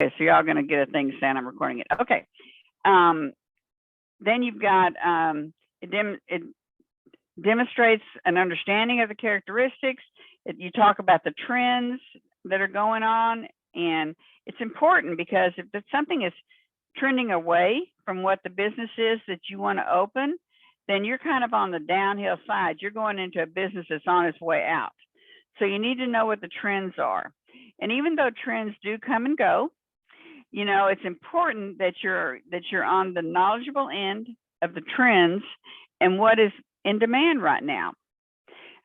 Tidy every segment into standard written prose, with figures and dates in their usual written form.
Okay, so y'all going to get a thing saying I'm recording it. Okay. Then you've got it demonstrates an understanding of the characteristics. You talk about the trends that are going on, and it's important because if something is trending away from what the business is that you want to open, then you're kind of on the downhill side. You're going into a business that's on its way out. So you need to know what the trends are. And even though trends do come and go, you know, it's important that you're on the knowledgeable end of the trends and what is in demand right now.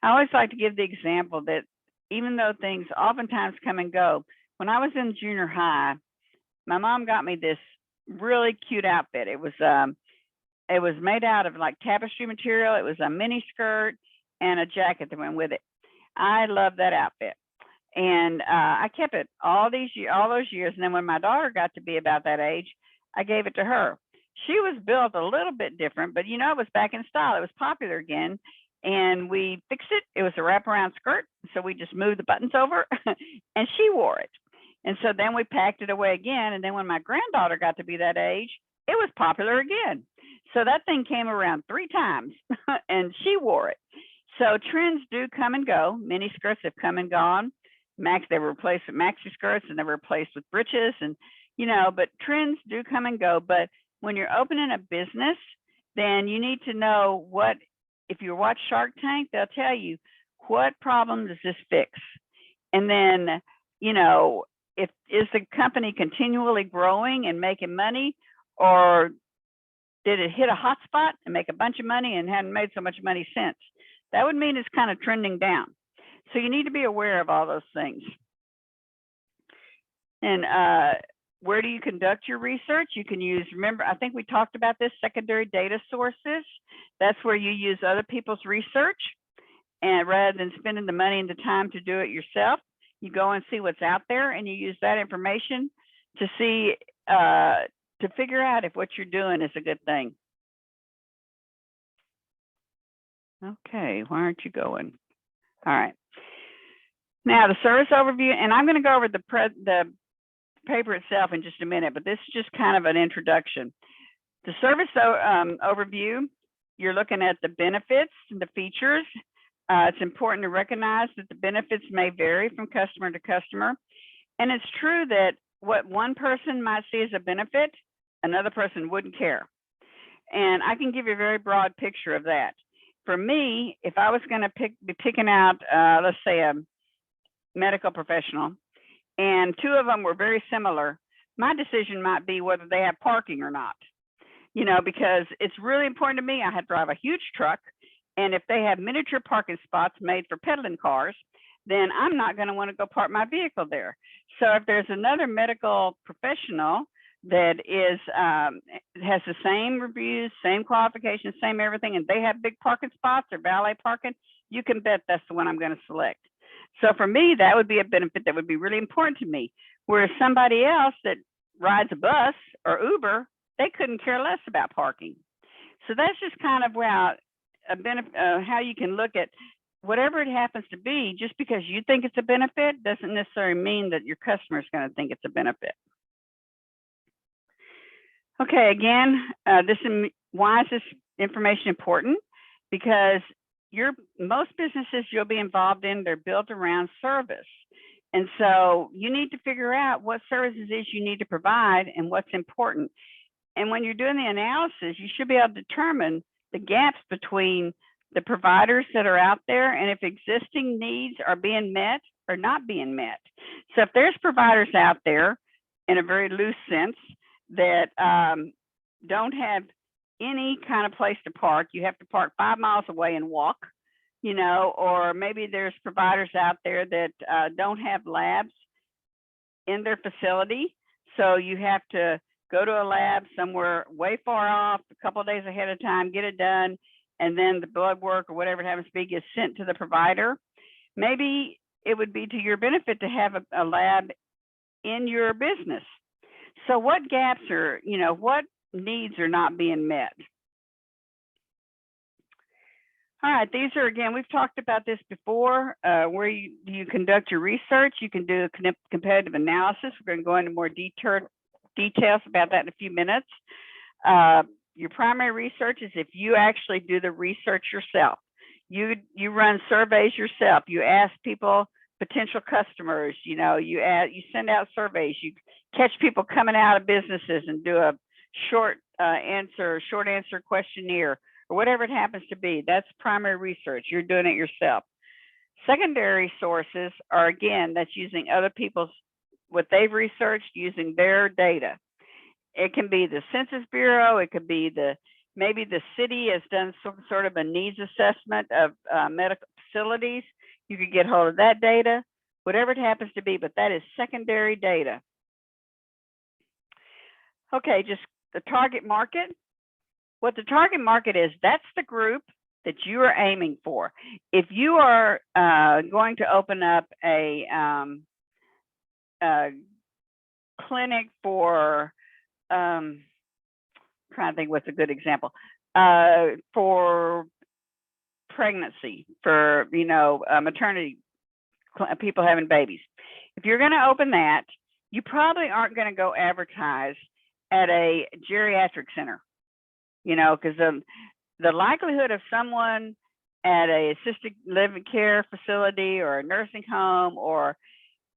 I always like to give the example that even though things oftentimes come and go, when I was in junior high, my mom got me this really cute outfit. It was made out of like tapestry material. It was a mini skirt and a jacket that went with it. I love that outfit. And I kept it all those years. And then when my daughter got to be about that age, I gave it to her. She was built a little bit different, but you know, it was back in style. It was popular again. And we fixed it. It was a wraparound skirt. So we just moved the buttons over and she wore it. And so then we packed it away again. And then when my granddaughter got to be that age, it was popular again. So that thing came around 3 times and she wore it. So trends do come and go. Mini skirts have come and gone. They were replaced with maxi skirts and they were replaced with breeches, and you know, but trends do come and go. But when you're opening a business, then you need to know what, if you watch Shark Tank, they'll tell you what problem does this fix? And then, you know, is the company continually growing and making money, or did it hit a hot spot and make a bunch of money and hadn't made so much money since? That would mean it's kind of trending down. So you need to be aware of all those things. And where do you conduct your research? You can use, remember, I think we talked about this, secondary data sources. That's where you use other people's research, and rather than spending the money and the time to do it yourself, you go and see what's out there and you use that information to see, to figure out if what you're doing is a good thing. Okay, why aren't you going? All right. Now the service overview, and I'm going to go over the paper itself in just a minute, but this is just kind of an introduction. The service overview, you're looking at the benefits and the features. It's important to recognize that the benefits may vary from customer to customer. And it's true that what one person might see as a benefit, another person wouldn't care. And I can give you a very broad picture of that. For me, if I was going to be picking out, let's say a medical professional, and 2 of them were very similar, my decision might be whether they have parking or not. You know, because it's really important to me. I had to drive a huge truck, and if they have miniature parking spots made for peddling cars, then I'm not going to want to go park my vehicle there. So if there's another medical professional that is has the same reviews, same qualifications, same everything, and they have big parking spots or valet parking, you can bet that's the one I'm going to select. So for me, that would be a benefit that would be really important to me. Whereas somebody else that rides a bus or Uber, they couldn't care less about parking. So that's just kind of how how you can look at whatever it happens to be. Just because you think it's a benefit doesn't necessarily mean that your customer is going to think it's a benefit. Okay, again, why is this information important? Because most businesses you'll be involved in, they're built around service. And so you need to figure out what services is you need to provide and what's important. And when you're doing the analysis, you should be able to determine the gaps between the providers that are out there and if existing needs are being met or not being met. So if there's providers out there, in a very loose sense, that don't have any kind of place to park, you have to park 5 miles away and walk, you know, or maybe there's providers out there that don't have labs in their facility. So you have to go to a lab somewhere way far off, a couple of days ahead of time, get it done, and then the blood work or whatever it happens to be gets sent to the provider. Maybe it would be to your benefit to have a lab in your business. So what gaps are, you know, what needs are not being met? All right, these are, again, we've talked about this before, where you conduct your research. You can do a competitive analysis. We're going to go into more details about that in a few minutes. Your primary research is if you actually do the research yourself. You run surveys yourself. You ask people, potential customers, you send out surveys. You catch people coming out of businesses and do a short answer questionnaire, or whatever it happens to be. That's primary research. You're doing it yourself. Secondary sources are, again, that's using other people's, what they've researched, using their data. It can be the Census Bureau. It could be maybe the city has done some sort of a needs assessment of medical facilities. You could get hold of that data, whatever it happens to be, but that is secondary data. Okay, just the target market. What the target market is, that's the group that you are aiming for. If you are going to open up a clinic for, trying to think what's a good example, for pregnancy, for maternity, people having babies. If you're going to open that, you probably aren't going to go advertise at a geriatric center, because the likelihood of someone at a assisted living care facility or a nursing home or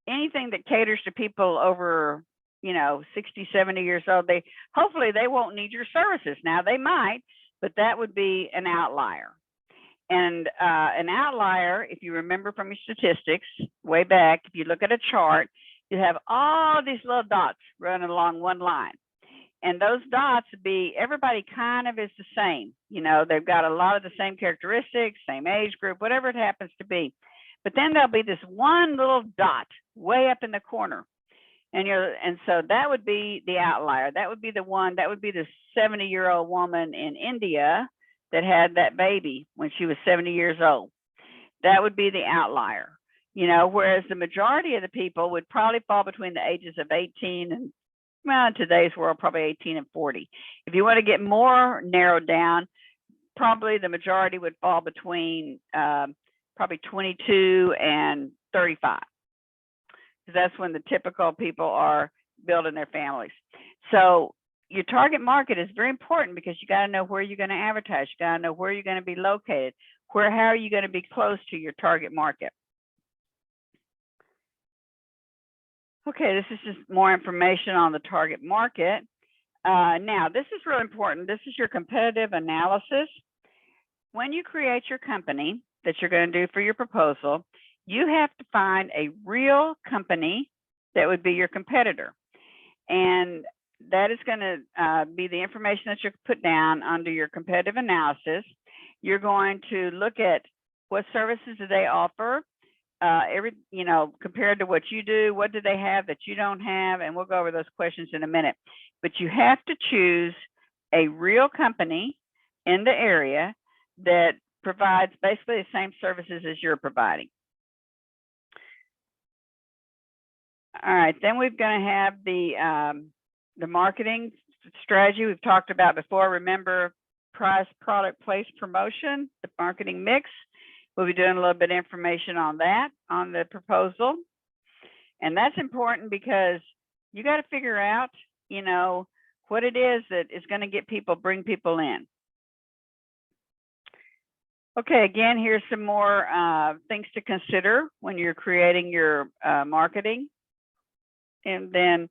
anything that caters to people over 60, 70 years old, hopefully they won't need your services. Now they might, but that would be an outlier. And an outlier, if you remember from your statistics way back, if you look at a chart, you have all these little dots running along one line. And those dots everybody kind of is the same. They've got a lot of the same characteristics, same age group, whatever it happens to be. But then there'll be this one little dot way up in the corner. And so that would be the outlier. That would be the one, that would be the 70-year-old woman in India that had that baby when she was 70 years old. That would be the outlier, whereas the majority of the people would probably fall between the ages of 18 and, well, in today's world, probably 18 and 40. If you want to get more narrowed down, probably the majority would fall between probably 22 and 35. Because that's when the typical people are building their families. So your target market is very important because you got to know where you're going to advertise. You got to know where you're going to be located. How are you going to be close to your target market? Okay, this is just more information on the target market. Now, this is really important. This is your competitive analysis. When you create your company that you're going to do for your proposal, you have to find a real company that would be your competitor. And that is going to be the information that you put down under your competitive analysis. You're going to look at what services do they offer, compared to what you do, what do they have that you don't have? And we'll go over those questions in a minute. But you have to choose a real company in the area that provides basically the same services as you're providing. All right, then we're going to have the marketing strategy we've talked about before. Remember, price, product, place, promotion, the marketing mix. We'll be doing a little bit of information on that on the proposal. And that's important because you got to figure out, what it is that is going to bring people in. Okay, again, here's some more things to consider when you're creating your marketing. And then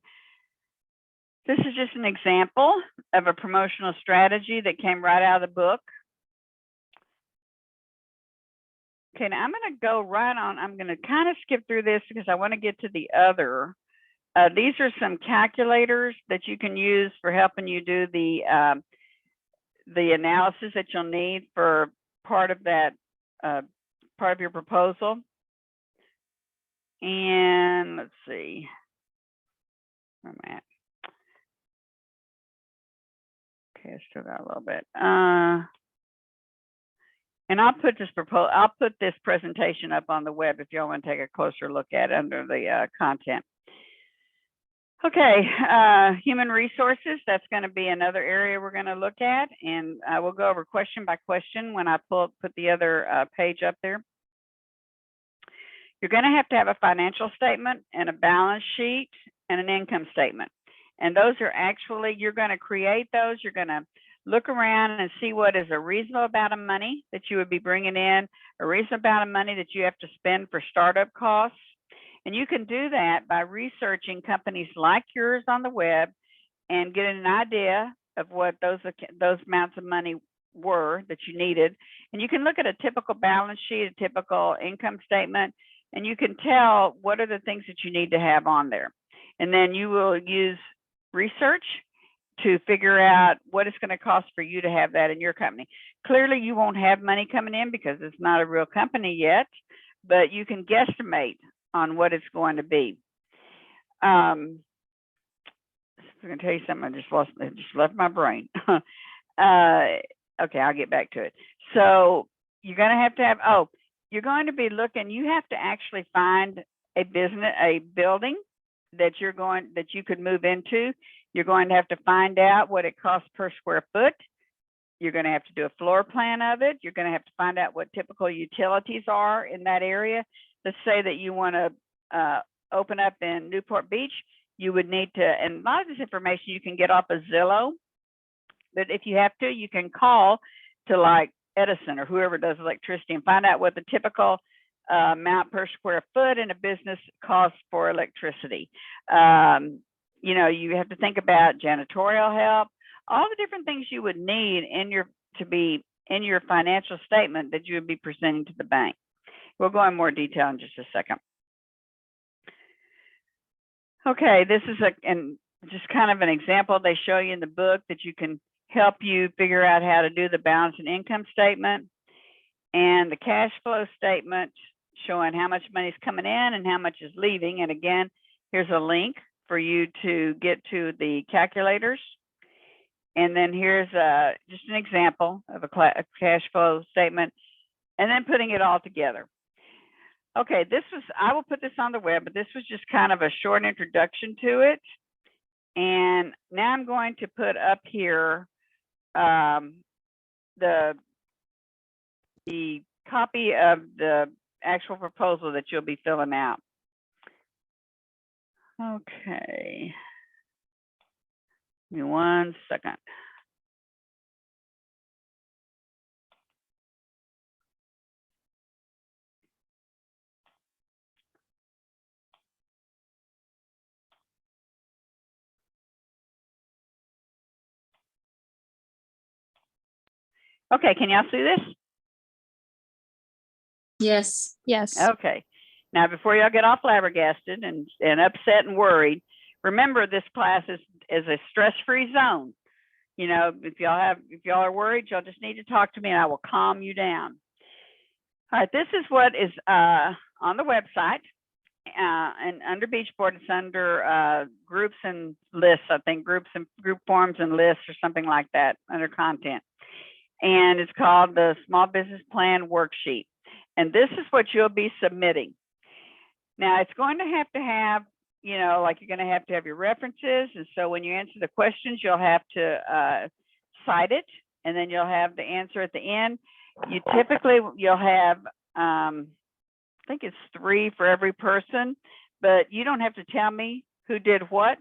this is just an example of a promotional strategy that came right out of the book. Okay, now I'm going to go right on. I'm going to kind of skip through this because I want to get to the other. These are some calculators that you can use for helping you do the analysis that you'll need for part of that, part of your proposal. And let's see. Where am I at? Okay, I still got a little bit. And I'll put this presentation up on the web if y'all want to take a closer look at it under the content. Okay, human resources, that's going to be another area we're going to look at, and we'll go over question by question when I put the other page up there. You're going to have a financial statement and a balance sheet and an income statement. And those are actually, you're going to create those. You're going to look around and see what is a reasonable amount of money that you would be bringing in, a reasonable amount of money that you have to spend for startup costs. And you can do that by researching companies like yours on the web and getting an idea of what those amounts of money were that you needed. And you can look at a typical balance sheet, a typical income statement, and you can tell what are the things that you need to have on there. And then you will use research to figure out what it's going to cost for you to have that in your company. Clearly, you won't have money coming in because it's not a real company yet, but you can guesstimate on what it's going to be. I'm going to tell you something. I just left my brain. Okay, I'll get back to it. So you're going to have, oh, you're going to be looking, you have to actually find a building that you could move into. You're going to have to find out what it costs per square foot. You're going to have to do a floor plan of it. You're going to have to find out what typical utilities are in that area. Let's say that you want to open up in Newport Beach. You would need to, and a lot of this information you can get off of Zillow, but if you have to, you can call to like Edison or whoever does electricity and find out what the typical amount per square foot in a business costs for electricity. You know, you have to think about janitorial help, all the different things you would need to be in your financial statement that you would be presenting to the bank. We'll go in more detail in just a second. Okay, this is just kind of an example they show you in the book that you can help you figure out how to do the balance and income statement and the cash flow statement showing how much money is coming in and how much is leaving. And again, here's a link for you to get to the calculators. And then here's just an example of a cash flow statement and then putting it all together. Okay, I will put this on the web, but this was just kind of a short introduction to it. And now I'm going to put up here the copy of the actual proposal that you'll be filling out. Okay. Give me 1 second. Okay, can y'all see this? Yes. Yes. Okay. Now, before y'all get all flabbergasted and upset and worried, remember this class is a stress-free zone. You know, if y'all are worried, y'all just need to talk to me and I will calm you down. All right, this is what is on the website. And under Beach Board, it's under groups and lists, I think, group forms and lists or something like that under content. And it's called the Small Business Plan Worksheet. And this is what you'll be submitting. Now, it's going to have, you know, like you're going to have your references. And so when you answer the questions, you'll have to cite it, and then you'll have the answer at the end. You'll have, I think it's 3 for every person, but you don't have to tell me who did what.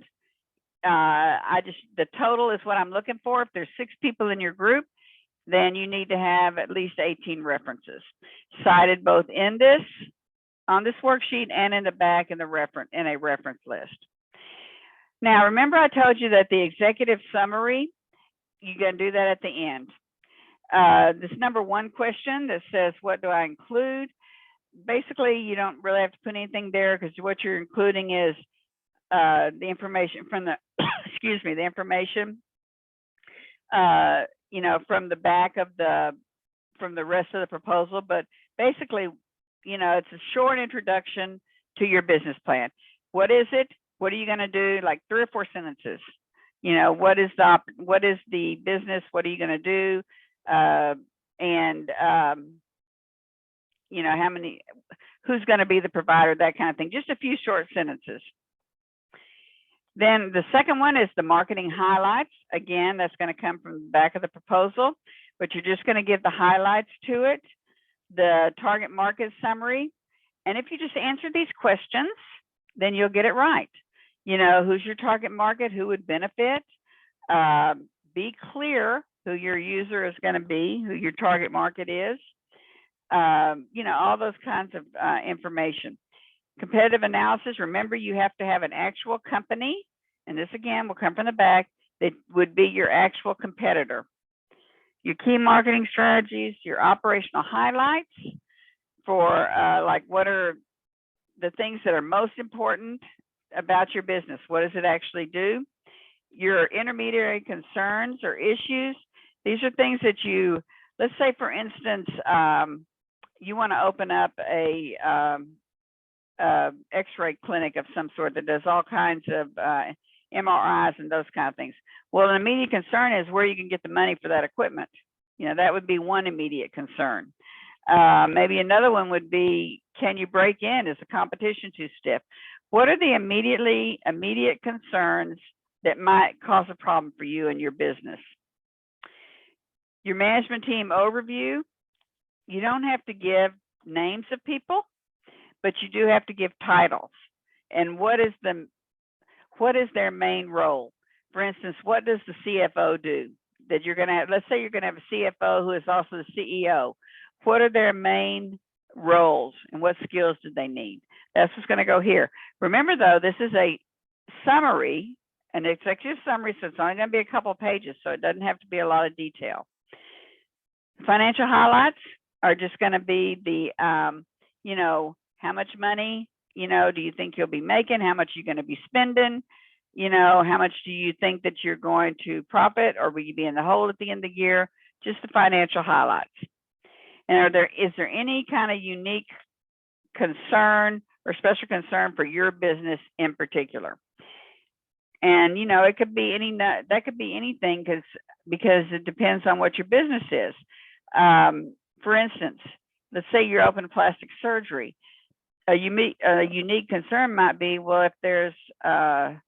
The total is what I'm looking for. If there's 6 people in your group, then you need to have at least 18 references cited both on this worksheet and in the back in a reference list. Now, remember I told you that the executive summary, you're going to do that at the end. This number 1 question that says, what do I include? Basically, you don't really have to put anything there because what you're including is the information from the, excuse me, the information, you know, from the back of from the rest of the proposal. But basically, you know, it's a short introduction to your business plan. What is it? What are you going to do? Like 3 or 4 sentences. You know, what is the business? What are you going to do? You know, who's going to be the provider, that kind of thing. Just a few short sentences. Then the second one is the marketing highlights. Again, that's going to come from the back of the proposal, but you're just going to give the highlights to it, the target market summary. And if you just answer these questions, then you'll get it right. You know, who's your target market, who would benefit, be clear who your user is going to be, who your target market is, you know, all those kinds of information. Competitive analysis, remember you have to have an actual company, and this again will come from the back, that would be your actual competitor. Your key marketing strategies, your operational highlights for like what are the things that are most important about your business, what does it actually do? Your intermediary concerns or issues, these are things that you, let's say for instance, you want to open up a x-ray clinic of some sort that does all kinds of MRIs and those kind of things. Well, an immediate concern is where you can get the money for that equipment. You know, that would be one immediate concern. Maybe another one would be, can you break in? Is the competition too stiff? What are the immediate concerns that might cause a problem for you and your business? Your management team overview, you don't have to give names of people, but you do have to give titles. And what is their main role? For instance, what does the CFO do? That you're going to have, let's say you're going to have a CFO who is also the CEO. What are their main roles and what skills do they need? That's what's going to go here. Remember though, this is a summary, an executive summary, so it's only going to be a couple of pages, so it doesn't have to be a lot of detail. Financial highlights are just going to be the, you know, how much money, you know, do you think you'll be making? How much are you going to be spending? You know, how much do you think that you're going to profit, or will you be in the hole at the end of the year? Just the financial highlights. And is there any kind of unique concern or special concern for your business in particular? And, you know, it could be that could be anything because it depends on what your business is. For instance, let's say you're open to plastic surgery. A unique concern might be, well, if the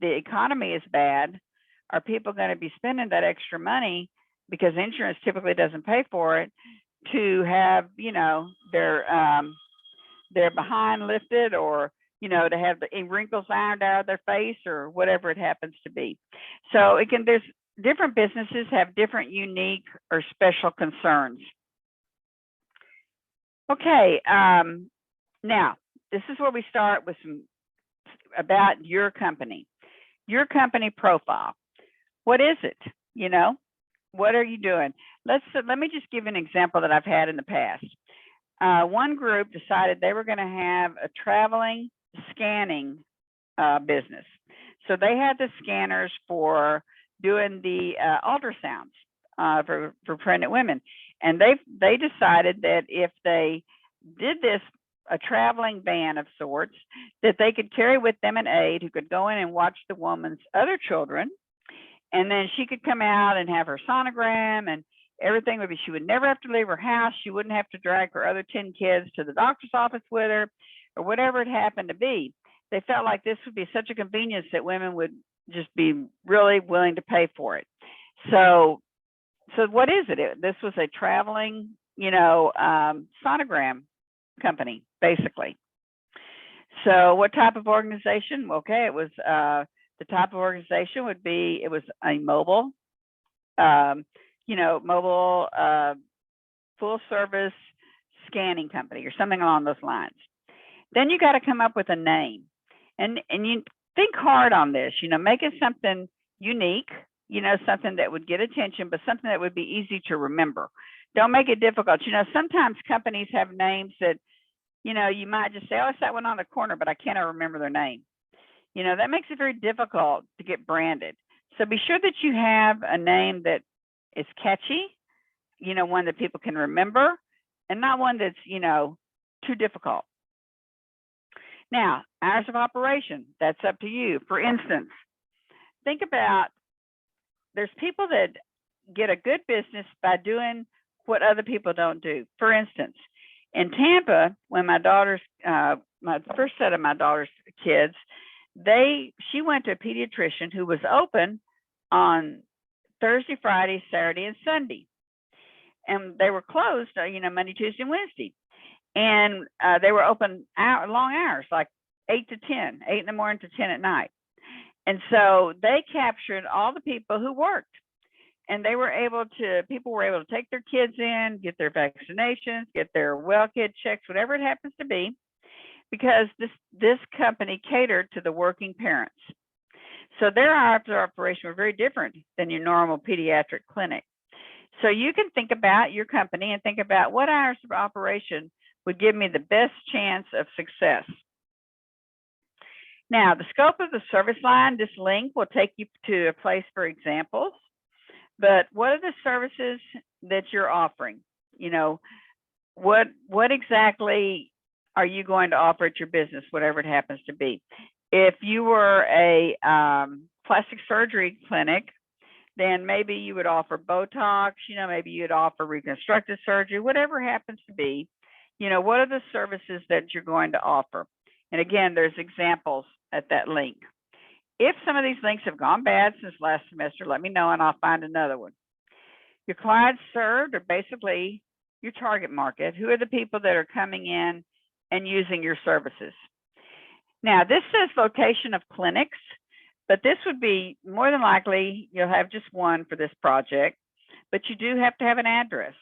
economy is bad, are people going to be spending that extra money, because insurance typically doesn't pay for it, to have, you know, their behind lifted, or, you know, to have the wrinkles ironed out of their face, or whatever it happens to be. So there's different businesses have different unique or special concerns. Okay, now this is where we start with some about your company profile. What is it? You know, what are you doing? Let me just give an example that I've had in the past. One group decided they were going to have a traveling scanning business. So they had the scanners for doing the ultrasounds for pregnant women, and they decided that if they did this, a traveling van of sorts, that they could carry with them an aide who could go in and watch the woman's other children, and then she could come out and have her sonogram, and everything would be, she would never have to leave her house. She wouldn't have to drag her other 10 kids to the doctor's office with her, or whatever it happened to be. They felt like this would be such a convenience that women would just be really willing to pay for it. So what is it? This was a traveling, you know, sonogram company, basically. So what type of organization? Okay, it was the type of organization would be, it was a mobile, you know, mobile full service scanning company or something along those lines. Then you got to come up with a name, and you think hard on this, you know, make it something unique, you know, something that would get attention, but something that would be easy to remember. Don't make it difficult. You know, sometimes companies have names that, you know, you might just say, oh, it's that one on the corner, but I cannot remember their name. You know, that makes it very difficult to get branded. So be sure that you have a name that is catchy, you know, one that people can remember, and not one that's, you know, too difficult. Now, hours of operation, that's up to you. For instance, think about, there's people that get a good business by doing what other people don't do. For instance, in Tampa, when my daughter's, my first set of my daughter's kids, she went to a pediatrician who was open on Thursday, Friday, Saturday, and Sunday, and they were closed, Monday, Tuesday, and Wednesday, and they were open long hours, like 8 to 10, 8 in the morning to 10 at night. And so they captured all the people who worked, and people were able to take their kids in, get their vaccinations, get their well kid checks, whatever it happens to be, because this company catered to the working parents. So their hours of operation were very different than your normal pediatric clinic. So you can think about your company and think about what hours of operation would give me the best chance of success. Now, the scope of the service line, this link will take you to a place for examples. But what are the services that you're offering? What exactly are you going to offer at your business, whatever it happens to be? If you were a plastic surgery clinic, then maybe you would offer Botox, maybe you'd offer reconstructive surgery, whatever happens to be. What are the services that you're going to offer? And again, there's examples at that link. If some of these links have gone bad since last semester, let me know and I'll find another one. Your clients served are basically your target market. Who are the people that are coming in and using your services? Now, this says location of clinics, but this would be more than likely you'll have just one for this project, but you do have to have an address.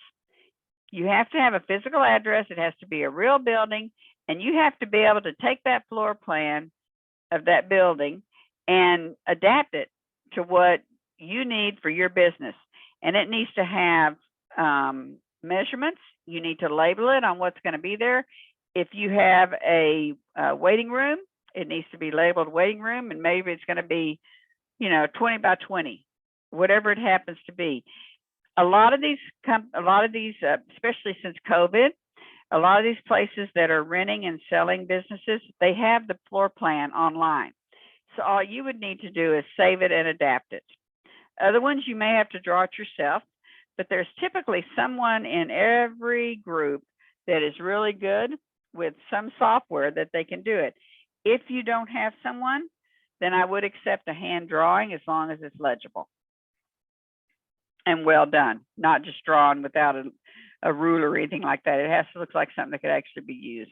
You have to have a physical address. It has to be a real building, and you have to be able to take that floor plan of that building and adapt it to what you need for your business. And it needs to have measurements. You need to label it on what's going to be there. If you have a waiting room, it needs to be labeled waiting room, and maybe it's going to be, 20 by 20, whatever it happens to be. A lot of these, especially since COVID, a lot of these places that are renting and selling businesses, they have the floor plan online. So all you would need to do is save it and adapt it. Other ones you may have to draw it yourself, but there's typically someone in every group that is really good with some software that they can do it. If you don't have someone, then I would accept a hand drawing as long as it's legible and well done, not just drawn without a ruler or anything like that. It has to look like something that could actually be used.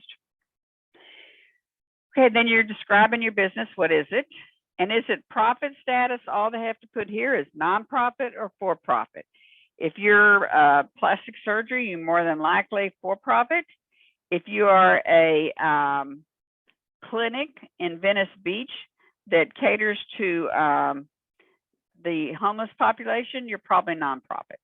Okay, then you're describing your business. What is it? And is it profit status? All they have to put here is nonprofit or for-profit. If you're plastic surgery, you're more than likely for-profit. If you are a clinic in Venice Beach that caters to the homeless population, you're probably nonprofit.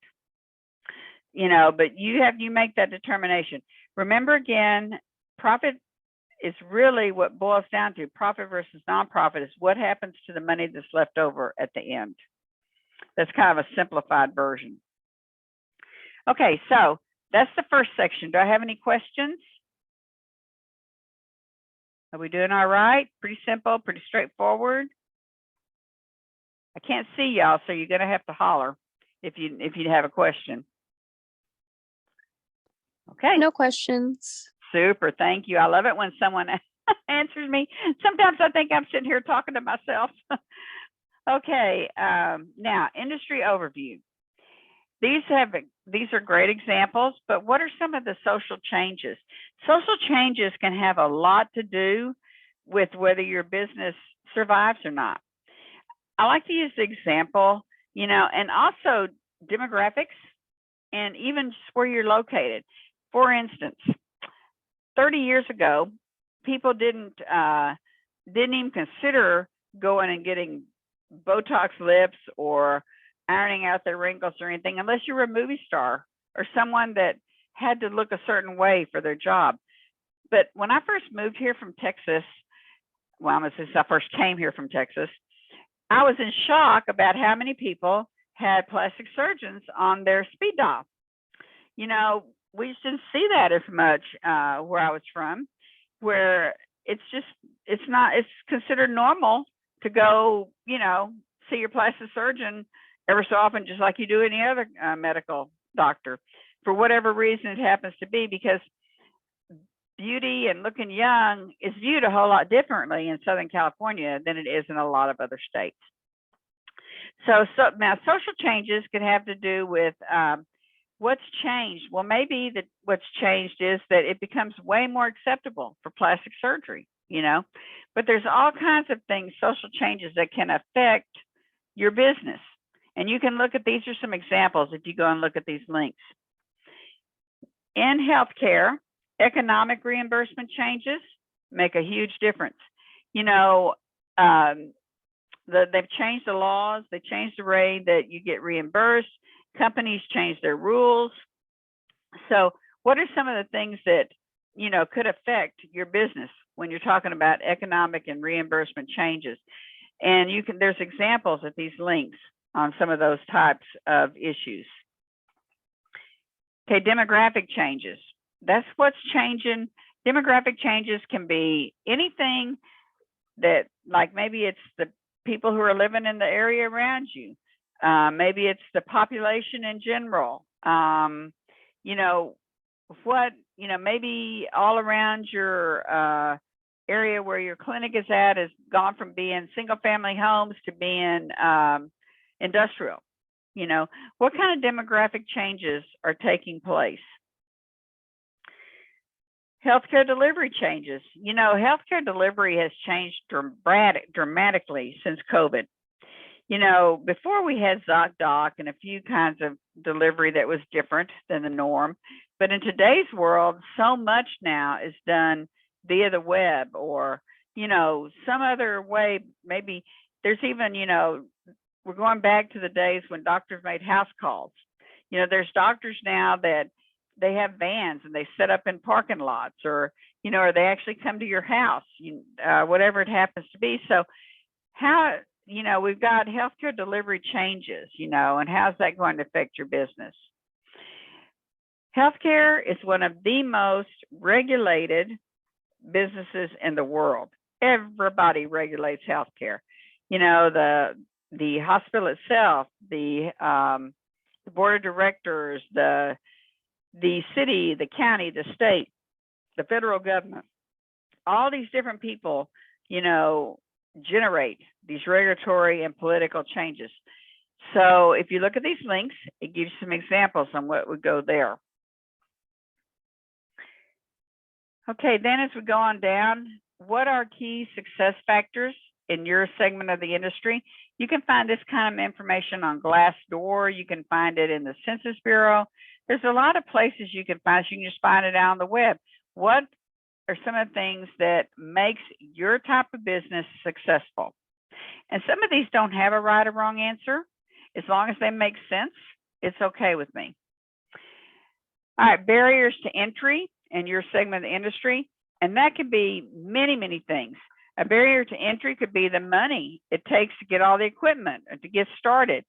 But you make that determination. Remember again, profit is really what boils down to. Profit versus nonprofit is what happens to the money that's left over at the end. That's kind of a simplified version. Okay, so that's the first section. Do I have any questions? Are we doing all right? Pretty simple, pretty straightforward. I can't see y'all, so you're going to have to holler if you have a question. Okay. No questions. Super, thank you. I love it when someone answers me. Sometimes I think I'm sitting here talking to myself. Okay, now industry overview. These are great examples, but what are some of the social changes? Social changes can have a lot to do with whether your business survives or not. I like to use the example, and also demographics and even just where you're located. For instance, 30 years ago, people didn't even consider going and getting Botox lips or ironing out their wrinkles or anything unless you were a movie star or someone that had to look a certain way for their job. But when I first moved here from Texas, since I first came here from Texas, I was in shock about how many people had plastic surgeons on their speed dial. We just didn't see that as much where I was from, where it's considered normal to go, see your plastic surgeon ever so often, just like you do any other medical doctor, for whatever reason it happens to be, because beauty and looking young is viewed a whole lot differently in Southern California than it is in a lot of other states. So now social changes could have to do with what's changed. Well, maybe that what's changed is that it becomes way more acceptable for plastic surgery, but there's all kinds of things, social changes that can affect your business. And you can look at, these are some examples if you go and look at these links. In healthcare, economic reimbursement changes make a huge difference. They've changed the laws, they changed the way that you get reimbursed, companies change their rules. So what are some of the things that, could affect your business when you're talking about economic and reimbursement changes? And there's examples at these links on some of those types of issues. Okay, demographic changes. That's what's changing. Demographic changes can be anything that, like maybe it's the people who are living in the area around you. Maybe it's the population in general. Maybe all around your area where your clinic is at has gone from being single family homes to being industrial. What kind of demographic changes are taking place? Healthcare delivery changes. Healthcare delivery has changed dramatically since COVID. Before we had ZocDoc and a few kinds of delivery that was different than the norm. But in today's world, so much now is done via the web or, some other way. Maybe there's even, we're going back to the days when doctors made house calls. There's doctors now that they have vans and they set up in parking lots or they actually come to your house, whatever it happens to be. So how, we've got healthcare delivery changes, and how's that going to affect your business? Healthcare is one of the most regulated businesses in the world. Everybody regulates healthcare. The hospital itself, the board of directors, the city, the county, the state, the federal government, all these different people, generate these regulatory and political changes. So if you look at these links, it gives some examples on what would go there. Okay, then as we go on down, what are key success factors in your segment of the industry? You can find this kind of information on Glassdoor. You can find it in the Census Bureau. There's a lot of places you can find. You can just find it out on the web. What are some of the things that makes your type of business successful? And some of these don't have a right or wrong answer. As long as they make sense, it's okay with me. All right, barriers to entry in your segment of the industry. And that could be many, many things. A barrier to entry could be the money it takes to get all the equipment or to get started.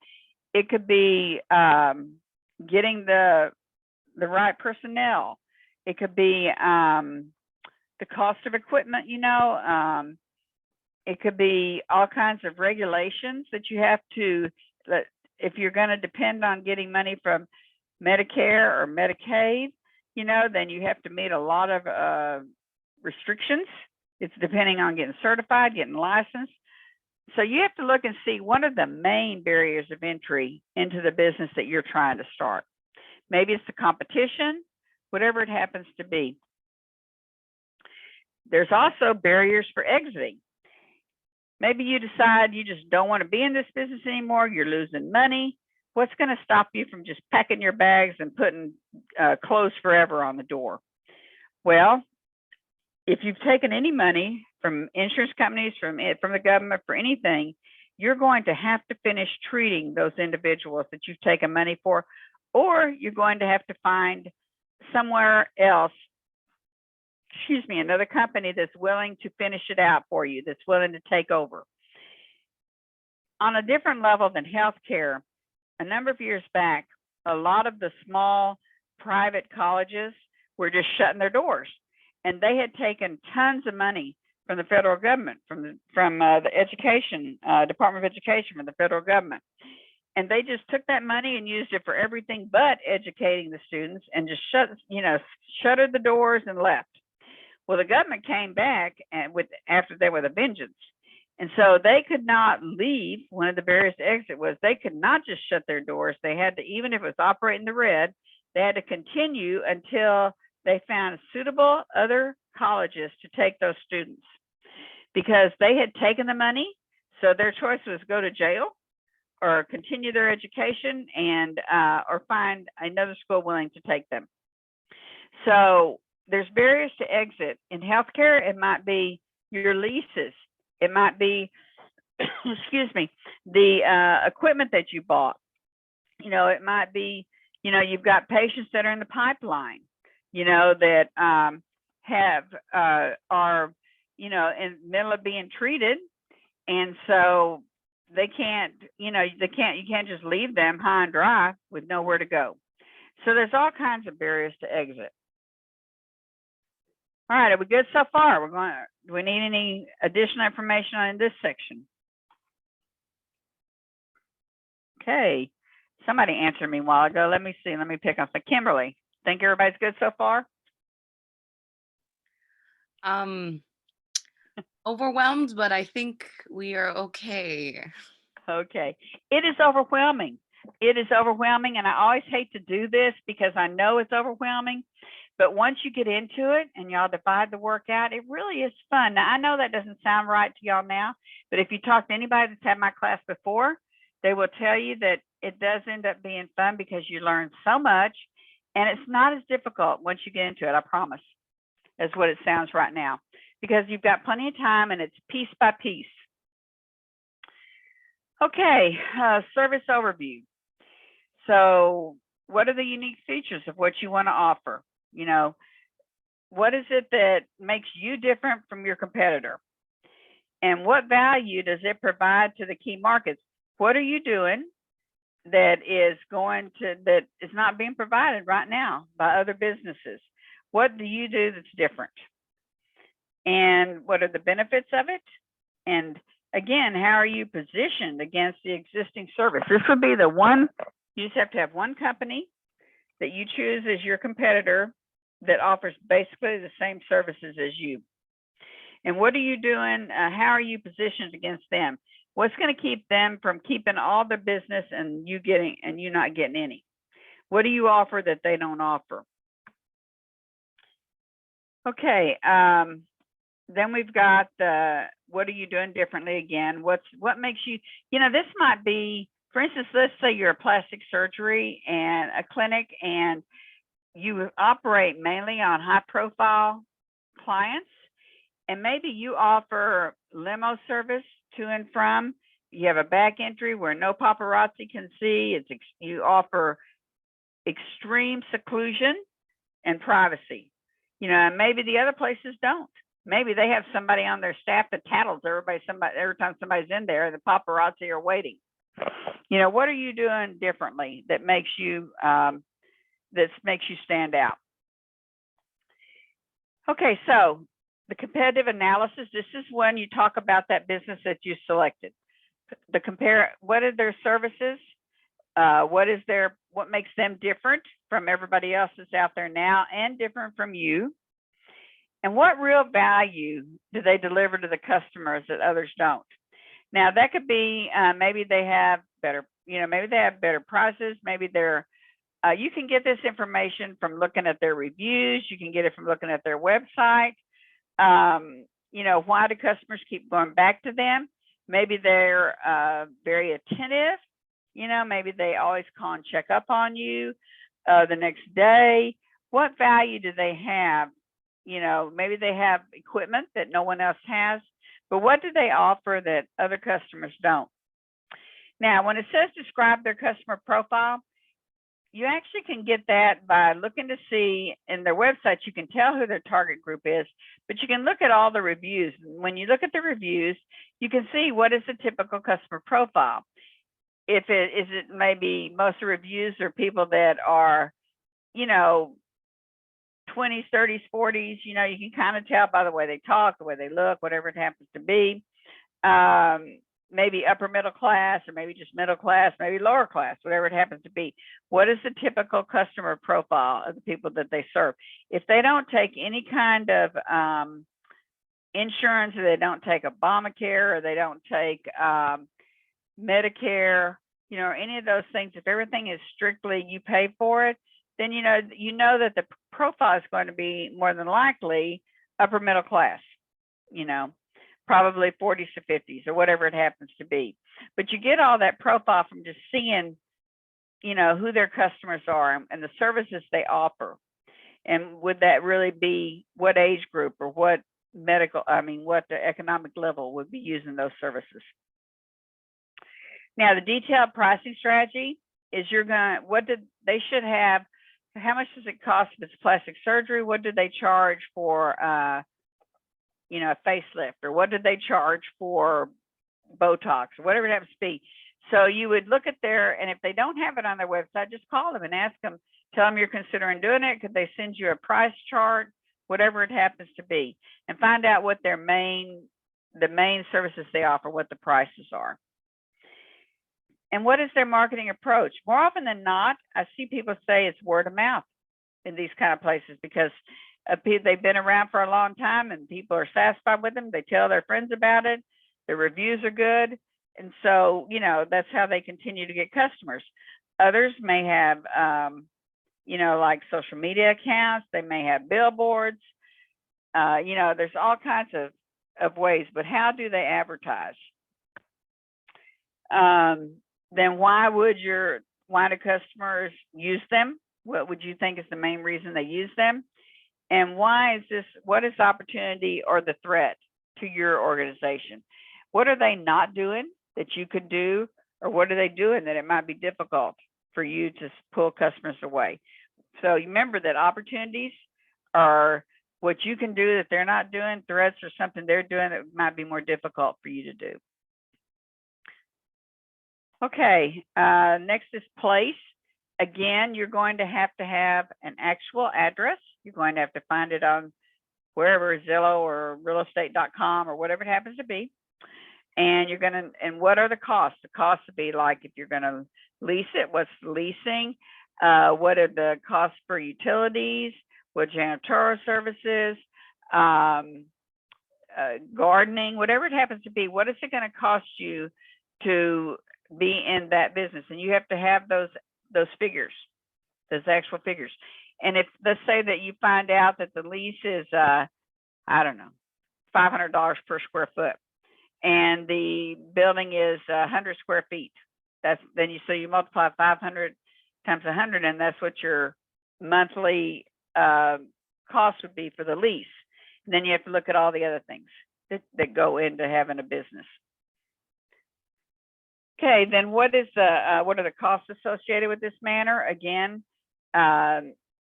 It could be getting the right personnel. It could be the cost of equipment, it could be all kinds of regulations that you have to, if you're going to depend on getting money from Medicare or Medicaid, then you have to meet a lot of restrictions. It's depending on getting certified, getting licensed. So you have to look and see what are the main barriers of entry into the business that you're trying to start. Maybe it's the competition, whatever it happens to be. There's also barriers for exiting. Maybe you decide you just don't want to be in this business anymore. You're losing money. What's going to stop you from just packing your bags and putting clothes forever on the door? Well, if you've taken any money from insurance companies, from the government, for anything, you're going to have to finish treating those individuals that you've taken money for, or you're going to have to find somewhere else, another company that's willing to finish it out for you, that's willing to take over. On a different level than healthcare, a number of years back, a lot of the small private colleges were just shutting their doors, and they had taken tons of money from the federal government, from the education Department of Education, from the federal government, and they just took that money and used it for everything but educating the students, and just shuttered the doors and left. Well, the government came back and after they with a vengeance. And so they could not leave. One of the barriers to exit was they could not just shut their doors. They had to, even if it was operating the red, they had to continue until they found suitable other colleges to take those students, because they had taken the money. So their choice was go to jail or continue their education and or find another school willing to take them. So there's barriers to exit. In healthcare, it might be your leases. It might be, excuse me, the equipment that you bought. It might be, you've got patients that are in the pipeline, that are, in the middle of being treated. And so you can't just leave them high and dry with nowhere to go. So there's all kinds of barriers to exit. All right, are we good so far? Do we need any additional information on this section? Okay, somebody answered me a while ago. Let me see, let me pick up. Kimberly, think everybody's good so far? Overwhelmed, but I think we are okay. Okay, it is overwhelming. It is overwhelming, and I always hate to do this because I know it's overwhelming. But once you get into it and y'all divide the work out, it really is fun. Now, I know that doesn't sound right to y'all now, but if you talk to anybody that's had my class before, they will tell you that it does end up being fun because you learn so much, and it's not as difficult once you get into it, I promise. That's what it sounds right now, because you've got plenty of time and it's piece by piece. Okay, service overview. So what are the unique features of what you want to offer? What is it that makes you different from your competitor? And what value does it provide to the key markets? What are you doing that is not being provided right now by other businesses? What do you do that's different? And what are the benefits of it? And again, how are you positioned against the existing service? This would be the one, you just have to have one company that you choose as your competitor that offers basically the same services as you. And what are you doing? How are you positioned against them? What's going to keep them from keeping all their business and you not getting any? What do you offer that they don't offer? Okay. Then we've got what are you doing differently again? What makes you, this might be, for instance, let's say you're a plastic surgery and a clinic and you operate mainly on high profile clients, and maybe you offer limo service to and from. You have a back entry where no paparazzi can see. You offer extreme seclusion and privacy. And maybe the other places don't. Maybe they have somebody on their staff that tattles every time somebody's in there, the paparazzi are waiting. What are you doing differently that makes you stand out? Okay, so the competitive analysis, this is when you talk about that business that you selected. What are their services? What makes them different from everybody else that's out there now and different from you? And what real value do they deliver to the customers that others don't? Now that could be maybe they have better, maybe they have better prices. Maybe you can get this information from looking at their reviews. You can get it from looking at their website. Why do customers keep going back to them? Maybe they're very attentive. Maybe they always call and check up on you the next day. What value do they have? Maybe they have equipment that no one else has, but what do they offer that other customers don't? Now, when it says describe their customer profile, you actually can get that by looking to see in their website. You can tell who their target group is, but you can look at all the reviews. When you look at the reviews, you can see what is the typical customer profile. If it is, it maybe most of the reviews are people that are, 20s, 30s, 40s. You can kind of tell by the way they talk, the way they look, whatever it happens to be. maybe upper middle class, or maybe just middle class, maybe lower class, whatever it happens to be. What is the typical customer profile of the people that they serve? If they don't take any kind of insurance, or they don't take Obamacare, or they don't take Medicare, or any of those things, if everything is strictly you pay for it, then you know that the profile is going to be more than likely upper middle class, probably 40s to 50s, or whatever it happens to be. But you get all that profile from just seeing, who their customers are and the services they offer. And would that really be what age group, or what what the economic level would be using those services? Now, the detailed pricing strategy is they should have, how much does it cost if it's plastic surgery? What do they charge for, a facelift, or what did they charge for Botox, or whatever it happens to be? So you would look at and if they don't have it on their website, just call them and ask them, tell them you're considering doing it. Could they send you a price chart, whatever it happens to be, and find out what the main services they offer, what the prices are. And what is their marketing approach? More often than not, I see people say it's word of mouth in these kind of places, because they've been around for a long time and people are satisfied with them. They tell their friends about it. The reviews are good. And so, that's how they continue to get customers. Others may have, like social media accounts. They may have billboards. There's all kinds of ways, but how do they advertise? Then why do customers use them? What would you think is the main reason they use them? And what is the opportunity or the threat to your organization? What are they not doing that you could do, or what are they doing that it might be difficult for you to pull customers away? So remember that opportunities are what you can do that they're not doing. Threats are something they're doing that might be more difficult for you to do. Okay, next is place. Again, you're going to have an actual address. You're going to have to find it on wherever, Zillow or realestate.com or whatever it happens to be. And what are the costs? The costs would be like, if you're going to lease it, what's the leasing? What are the costs for utilities? What janitorial services? Gardening, whatever it happens to be. What is it going to cost you to be in that business? And you have to have those figures, those actual figures. And if, let's say that you find out that the lease is, I don't know, $500 per square foot, and the building is 100 square feet, so you multiply 500 times 100, and that's what your monthly cost would be for the lease. And then you have to look at all the other things that go into having a business. Okay, then what are the costs associated with this manner? Again,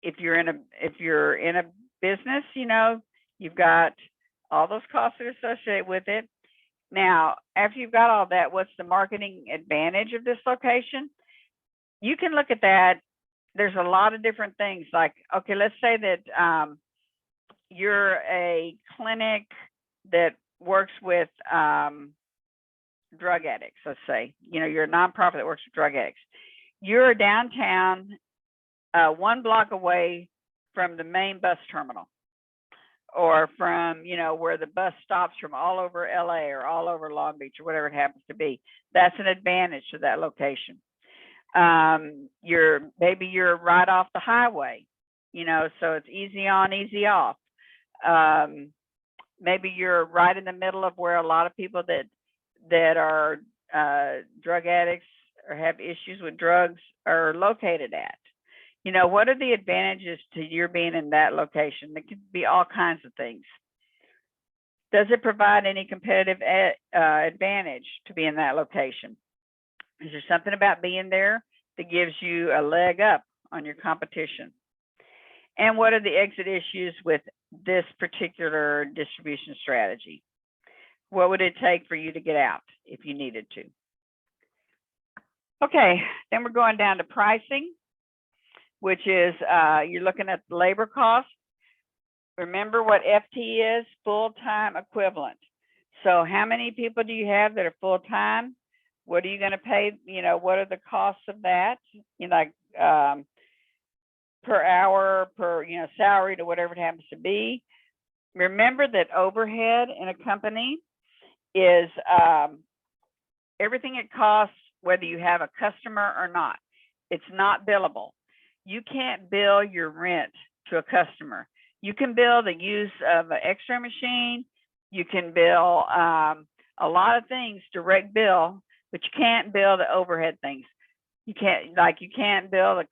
if you're in a business, you've got all those costs that are associated with it. Now, after you've got all that, what's the marketing advantage of this location? You can look at that. There's a lot of different things. Like, okay, let's say that you're a clinic that works with drug addicts. Let's say, you're a nonprofit that works with drug addicts. You're downtown, 1 block away from the main bus terminal, or from, where the bus stops from all over LA or all over Long Beach or whatever it happens to be. That's an advantage to that location. Maybe you're right off the highway, so it's easy on, easy off. Maybe you're right in the middle of where a lot of people that are drug addicts or have issues with drugs are located at. What are the advantages to your being in that location? It could be all kinds of things. Does it provide any competitive advantage to be in that location? Is there something about being there that gives you a leg up on your competition? And what are the exit issues with this particular distribution strategy? What would it take for you to get out if you needed to? Okay, then we're going down to pricing, which is you're looking at the labor cost. Remember what FT is, full-time equivalent. So how many people do you have that are full-time? What are you going to pay? What are the costs of that? Like per hour, per, salary to whatever it happens to be. Remember that overhead in a company is everything it costs, whether you have a customer or not. It's not billable. You can't bill your rent to a customer. You can bill the use of an X-ray machine. You can bill a lot of things, direct bill, but you can't bill the overhead things. You can't bill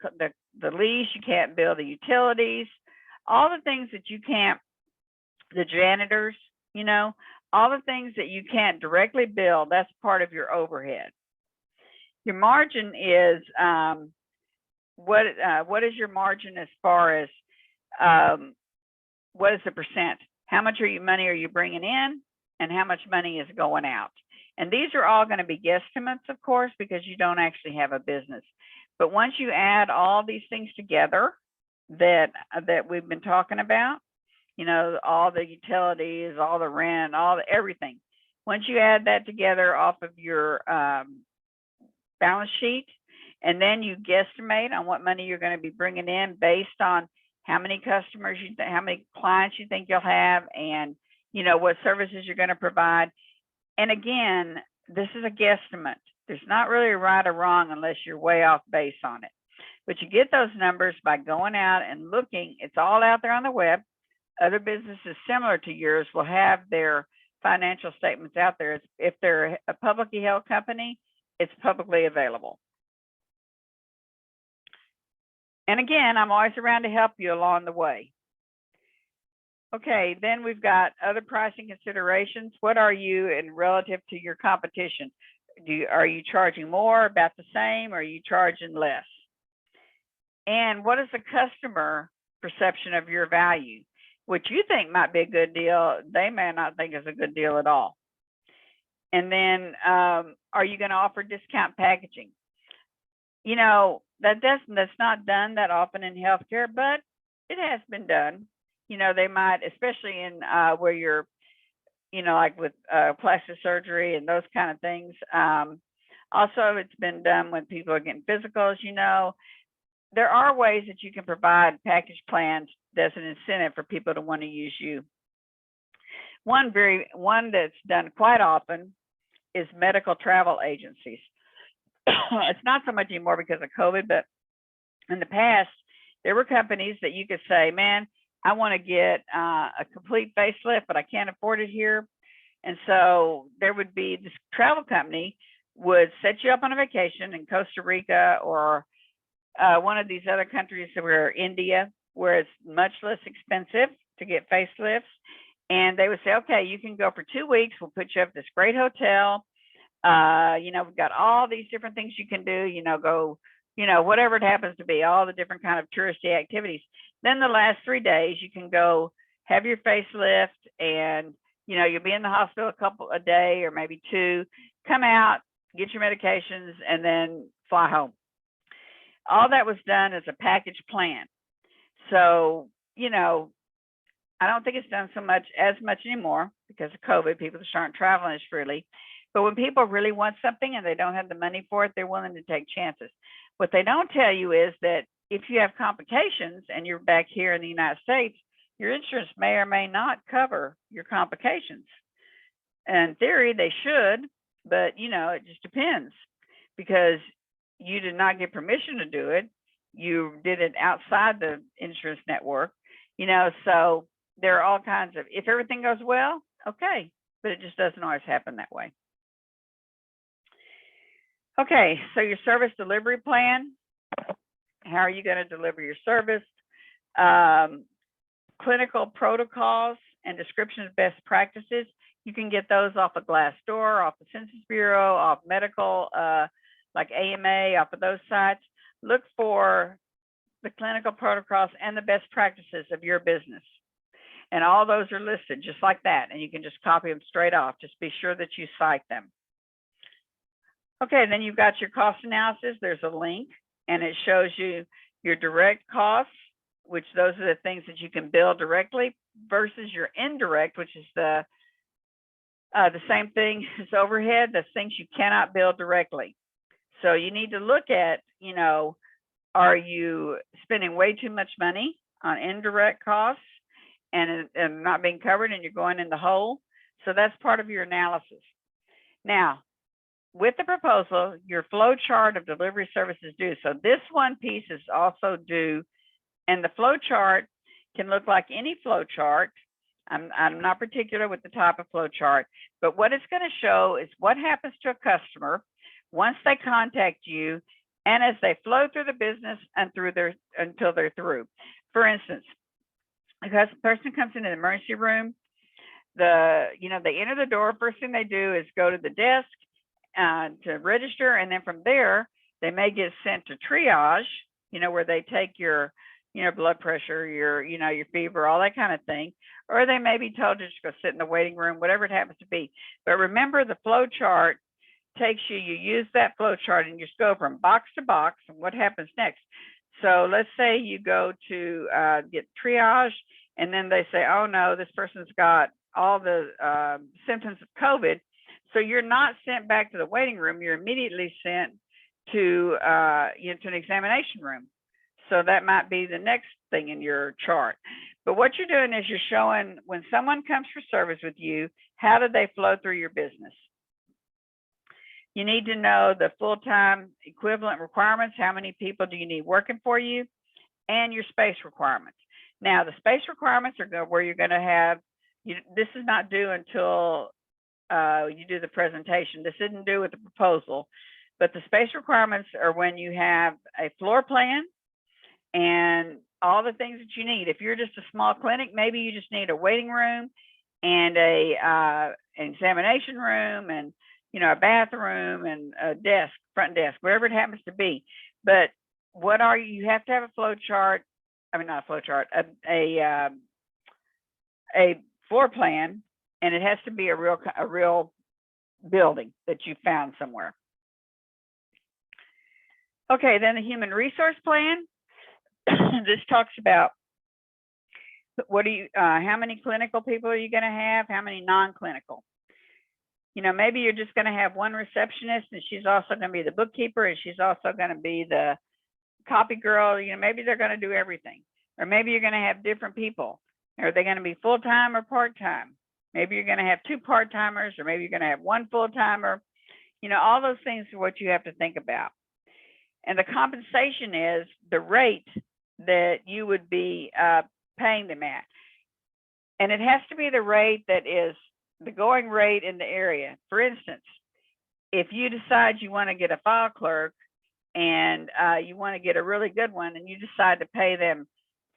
the lease. You can't bill the utilities. All the things that you can't, the janitors, all the things that you can't directly bill, that's part of your overhead. Your margin is what is your margin as far as what is the percent? How much money are you bringing in, and how much money is going out? And these are all going to be guesstimates, of course, because you don't actually have a business. But once you add all these things together that we've been talking about, all the utilities, all the rent, everything. Once you add that together off of your balance sheet, and then you guesstimate on what money you're going to be bringing in based on how many customers how many clients you think you'll have, and what services you're going to provide. And again, this is a guesstimate. There's not really a right or wrong unless you're way off base on it. But you get those numbers by going out and looking. It's all out there on the web. Other businesses similar to yours will have their financial statements out there. If they're a publicly held company, it's publicly available. And again, I'm always around to help you along the way. Okay, then we've got other pricing considerations. What are you in relative to your competition? Are you charging more, about the same, or are you charging less? And what is the customer perception of your value? What you think might be a good deal, they may not think is a good deal at all. And then are you going to offer discount packaging? That's not done that often in healthcare, but it has been done. They might, especially in where you're, like with plastic surgery and those kind of things. Also, it's been done when people are getting physicals. There are ways that you can provide package plans that's an incentive for people to want to use you. One that's done quite often is medical travel agencies. It's not so much anymore because of COVID, but in the past, there were companies that you could say, man, I want to get a complete facelift, but I can't afford it here. And so there would be this travel company would set you up on a vacation in Costa Rica or one of these other countries where India, where it's much less expensive to get facelifts. And they would say, okay, you can go for 2 weeks. We'll put you up at this great hotel. We've got all these different things you can do, go, whatever it happens to be, all the different kind of touristy activities. Then the last 3 days, you can go have your facelift, and, you'll be in the hospital a day or maybe 2, come out, get your medications, and then fly home. All that was done as a package plan. So, I don't think it's done as much anymore because of COVID. People just aren't traveling as freely. But when people really want something and they don't have the money for it, they're willing to take chances. What they don't tell you is that if you have complications and you're back here in the United States, your insurance may or may not cover your complications. In theory, they should, but it just depends because you did not get permission to do it. You did it outside the insurance network, so there are all kinds of, if everything goes well, okay, but it just doesn't always happen that way. Okay, so your service delivery plan, how are you going to deliver your service? Clinical protocols and description of best practices. You can get those off of Glassdoor, off the Census Bureau, off medical, like AMA, off of those sites. Look for the clinical protocols and the best practices of your business. And all those are listed just like that. And you can just copy them straight off. Just be sure that you cite them. Okay, then you've got your cost analysis. There's a link and it shows you your direct costs, which those are the things that you can bill directly versus your indirect, which is the The same thing is overhead. That's things you cannot bill directly. So you need to look at, are you spending way too much money on indirect costs and not being covered, and you're going in the hole? So that's part of your analysis. Now, with the proposal, your flow chart of delivery services due. So this one piece is also due, and the flow chart can look like any flow chart. I'm not particular with the type of flow chart, but what it's going to show is what happens to a customer once they contact you and as they flow through the business and until they're through. For instance, because the person comes into the emergency room, they enter the door. First thing they do is go to the desk to register, and then from there they may get sent to triage, where they take your blood pressure, your fever, all that kind of thing, or they may be told to just go sit in the waiting room, whatever it happens to be. But remember, the flow chart takes you use that flow chart and you just go from box to box and what happens next. So let's say you go to get triage, and then they say, oh no, this person's got all the symptoms of COVID. So you're not sent back to the waiting room. You're immediately sent to an examination room. So that might be the next thing in your chart. But what you're doing is you're showing when someone comes for service with you, how do they flow through your business? You need to know the full-time equivalent requirements. How many people do you need working for you? And your space requirements. Now, the space requirements are where you're going to have, this is not due until you do the presentation. This isn't due with the proposal, but the space requirements are when you have a floor plan and all the things that you need. If you're just a small clinic, maybe you just need a waiting room and an examination room and a bathroom and a desk, front desk, wherever it happens to be. But you have to have a flow chart. I mean, not a flow chart, a floor plan, and it has to be a real building that you found somewhere. Okay, then the human resource plan. This talks about how many clinical people are you going to have? How many non-clinical? Maybe you're just going to have one receptionist, and she's also going to be the bookkeeper, and she's also going to be the copy girl. Maybe they're going to do everything. Or maybe you're going to have different people. Are they going to be full-time or part-time? Maybe you're going to have 2 part-timers, or maybe you're going to have 1 full-timer. All those things are what you have to think about. And the compensation is the rate that you would be paying them at. And it has to be the rate that is the going rate in the area. For instance, if you decide you want to get a file clerk and you want to get a really good one, and you decide to pay them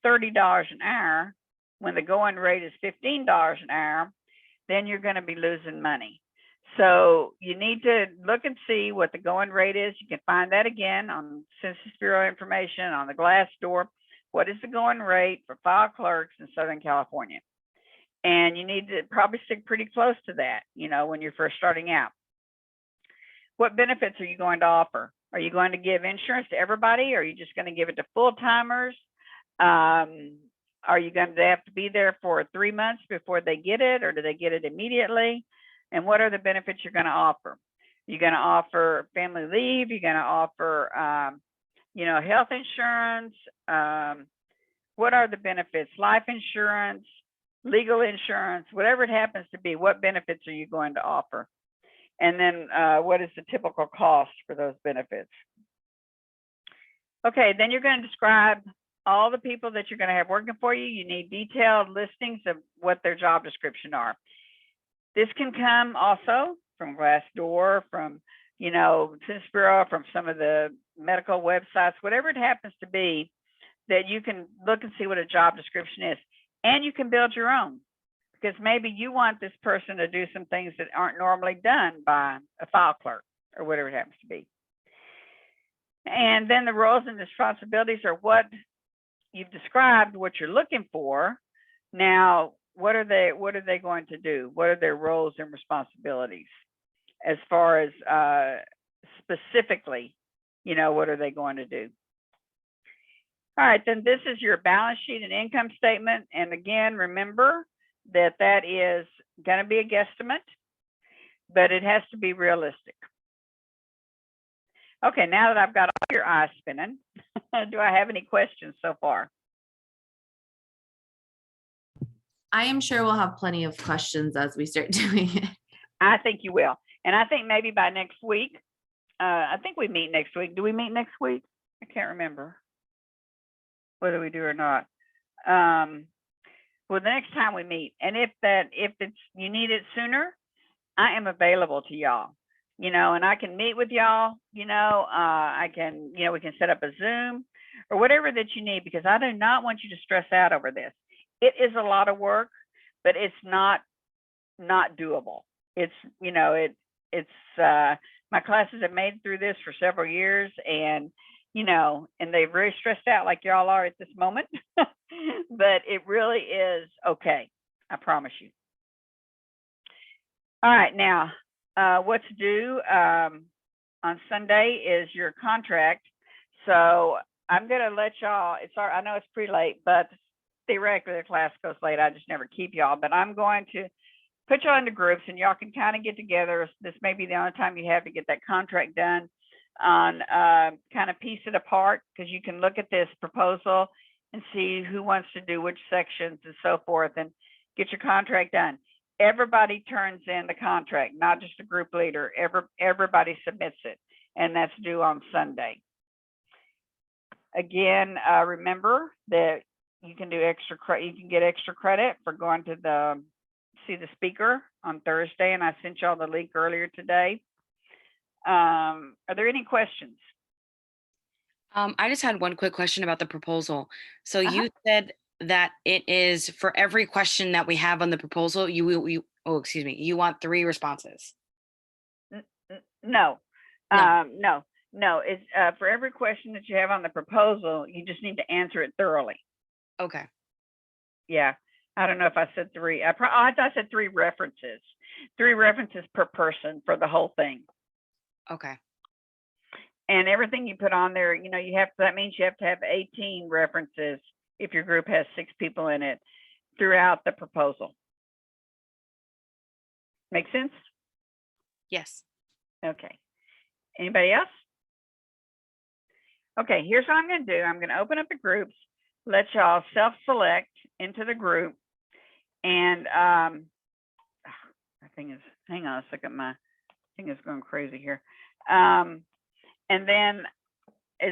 $30 an hour when the going rate is $15 an hour, then you're going to be losing money. So you need to look and see what the going rate is. You can find that again on Census Bureau information on the Glassdoor. What is the going rate for file clerks in Southern California? And you need to probably stick pretty close to that, when you're first starting out. What benefits are you going to offer? Are you going to give insurance to everybody? Or are you just going to give it to full-timers? Are you going to have to be there for 3 months before they get it, or do they get it immediately? And what are the benefits you're going to offer? You're going to offer family leave. You're going to offer, health insurance. What are the benefits? Life insurance, legal insurance, whatever it happens to be. What benefits are you going to offer? And then what is the typical cost for those benefits? Okay, then you're going to describe all the people that you're going to have working for you. You need detailed listings of what their job description are. This can come also from Glassdoor, from, Census Bureau, from some of the medical websites, whatever it happens to be, that you can look and see what a job description is. And you can build your own, because maybe you want this person to do some things that aren't normally done by a file clerk or whatever it happens to be. And then the roles and responsibilities are what you've described, what you're looking for. Now, what are they going to do? What are their roles and responsibilities as far as specifically, what are they going to do? All right, then this is your balance sheet and income statement. And again, remember that is going to be a guesstimate. but it has to be realistic. Okay, now that I've got all your eyes spinning, do I have any questions so far? I am sure we'll have plenty of questions as we start doing it. I think you will. And I think maybe by next week, I think we meet next week. Do we meet next week? I can't remember whether we do or not. Well, the next time we meet, and if it's you need it sooner, I am available to y'all, and I can meet with y'all, I can, we can set up a Zoom or whatever that you need, because I do not want you to stress out over this. It is a lot of work, but it's not doable. It's, my classes have made through this for several years, and they're very stressed out like y'all are at this moment, but it really is okay. I promise you. All right, now, what's due on Sunday is your contract. So I'm going to let y'all, I know it's pretty late, but theoretically the class goes late. I just never keep y'all, but I'm going to put y'all into groups, and y'all can kind of get together. This may be the only time you have to get that contract done on kind of piece it apart, because you can look at this proposal and see who wants to do which sections and so forth, and get your contract done. Everybody turns in the contract, not just a group leader. Everybody submits it, and that's due on Sunday. Again, remember that you can do you can get extra credit for going to see the speaker on Thursday, and I sent y'all the link earlier today. Are there any questions? I just had one quick question about the proposal. So you said that it is for every question that we have on the proposal, you want 3 responses. No. No, it's for every question that you have on the proposal, you just need to answer it thoroughly. Okay. Yeah. I don't know if I said 3. I thought I said 3 references. 3 references per person for the whole thing. Okay. And everything you put on there, that means you have to have 18 references if your group has 6 people in it throughout the proposal. Make sense? Yes. Okay. Anybody else? Okay, here's what I'm going to do. I'm going to open up the groups, let y'all self-select into the group, and hang on a second, my thing is going crazy here. And then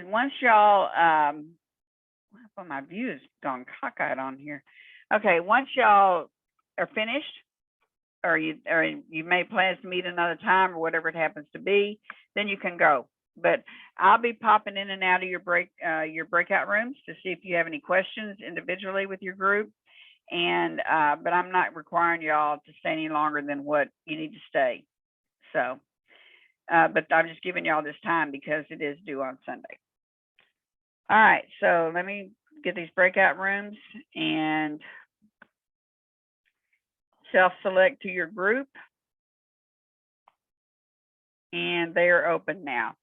once y'all, well, my view is gone cockeyed on here. Okay, once y'all are finished, or you made plans to meet another time, or whatever it happens to be, then you can go. But I'll be popping in and out of your breakout rooms to see if you have any questions individually with your group. And but I'm not requiring y'all to stay any longer than what you need to stay. So, but I'm just giving y'all this time because it is due on Sunday. All right, so let me get these breakout rooms and self-select to your group. And they are open now.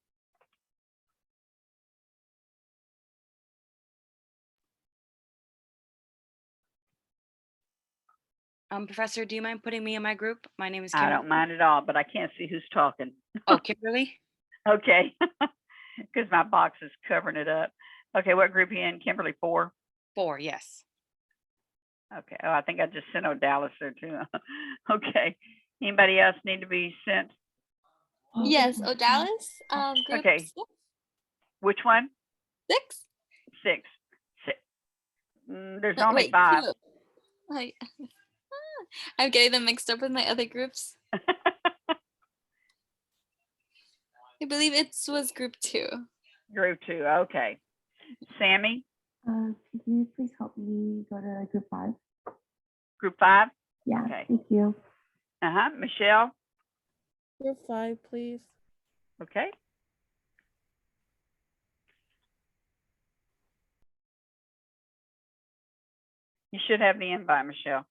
Professor, do you mind putting me in my group? My name is I Kimberly. don't mind at all, but I can't see who's talking. Oh, Kimberly? Okay, because my box is covering it up. Okay, what group are you in? Kimberly 4? 4, yes. Okay, oh, I think I just sent Dallas there too. Okay, anybody else need to be sent? Yes, Odalis. Group Okay. 6. Which one? 6. 6. There's only Wait, 5. 2. I'm getting them mixed up with my other groups. I believe it was group 2. Group 2, okay. Sammy? Could you please help me go to group 5? Group 5? Yeah, Okay. thank you. Michelle? Group 5, please. Okay. You should have the invite, Michelle.